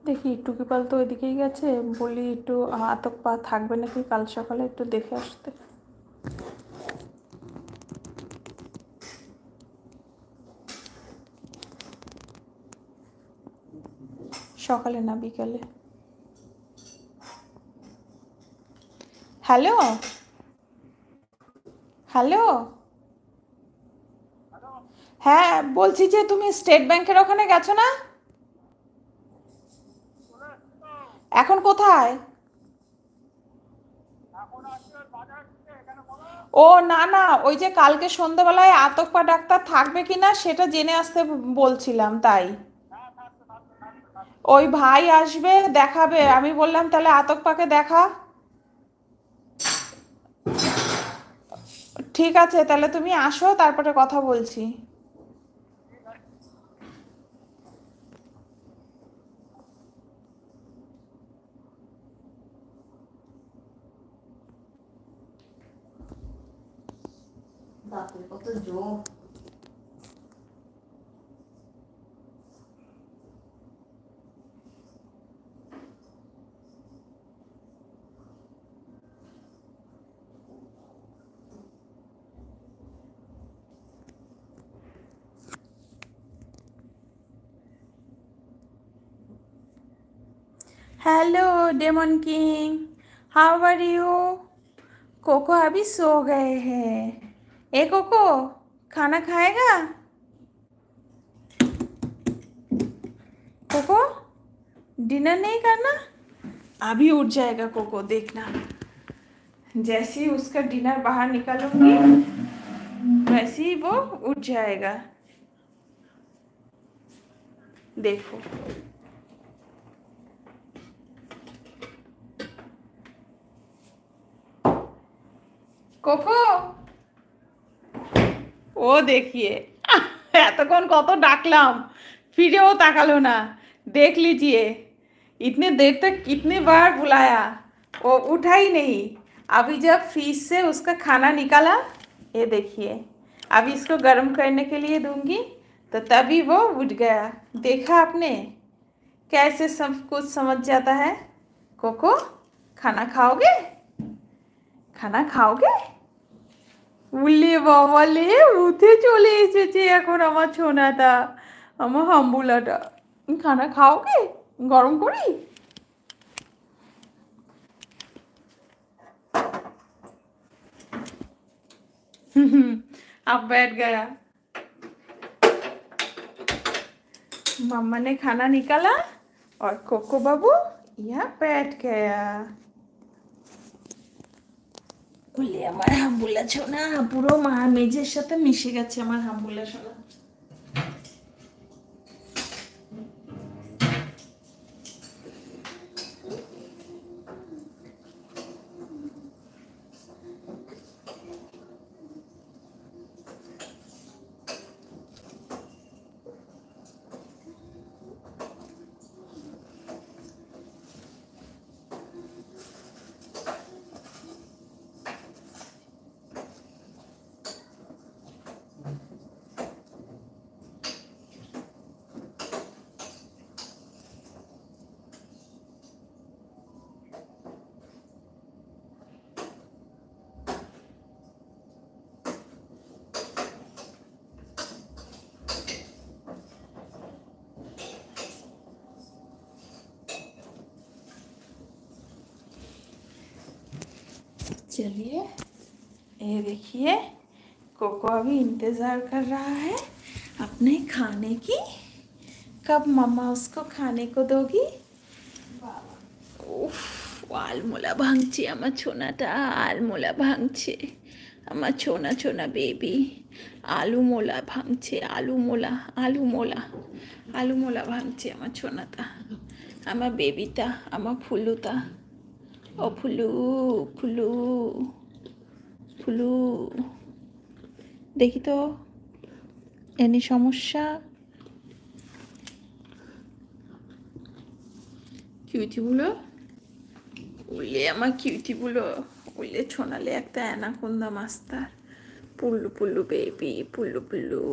দেখি টুকি পাল তো ওইদিকেই গেছে, বলি একটু আতক পা থাকবে নাকি কাল সকালে, একটু দেখে আসতে। সকালে না বিকালে। হ্যালো হ্যালো, হ্যাঁ বলছি যে তুমি স্টেট ব্যাংকের ওখানে গেছো না? এখন কোথায়? ও না না, ওই যে কালকে সন্ধ্যাবেলায় আতপ্পা ডাক্তার থাকবে কিনা সেটা জেনে আসতে বলছিলাম, তাই। ওই ভাই আসবে দেখাবে, আমি বললাম তাহলে আতপ্পাকে দেখা। ঠিক আছে, তাহলে তুমি আসো, তারপরে কথা বলছি। বাপরে কত জোর। Hello demon king, how are you? Coco अभी सो गए हैं। ए कोको, खाना खाएगा? कोको, डिनर नहीं करना? अभी उठ जाएगा कोको, देखना। जैसे ही उसका डिनर बाहर निकालूंगी वैसे ही वो उठ जाएगा, देखो। কোকো, ও দেখিए এতক্ষণ কত ডাকলাম, फिरेও ताकालो ना। देख लीजिए, इतने देर तक कितने बार बुलाया, वो उठा ही नहीं। अभी जब फ्रीज से उसका खाना निकाला, ये देखिए, अभी इसको गर्म करने के लिए दूंगी तो तभी वो उठ गया। देखा आपने कैसे सब कुछ समझ जाता है। कोको, खाना खाओगे? खाना खाओगे? উলে বাবা লে, উঠে চলে এসেছে এখন আমার ছোনাটা, আমার হাম্বুলাটা। খানা খাওগে? গরম করি? अब बैठ गया। मम्मा ने खाना निकाला और कोको बाबू यहाँ बैठ गया। বলি আমার হাম্বুলা ছোনা পুরো মা মেজের সাথে মিশে গেছে আমার হাম্বুলা সোনা। चलिए, ये देखिए, कोको अभी इंतज़ार कर रहा है अपने खाने की, कब मम्मा उसको खाने को दोगी। उफ, आलमोला भांगছে আমার ছোনাটা, আলমোলা ভাঙছে আমার ছোনা ছোনা বেবি। আলু মোলা ভাঙছে, আলু মোলা, আলু মোলা, আলু মোলা ভাঙছে আমার ছোনাটা, আমার বেবিটা, আমার ফুলুটা। ও ফুলু, ফুলু, ফুলু, দেখি তো এনি সমস্যা। কিউটিগুলো, উলে আমার কিউটিগুলো, উলে ছোনালে একটা অ্যানাকোন্দা মাস্টার। পুল্লু পুল্লু বেবি, পুল্লু পুল্লু।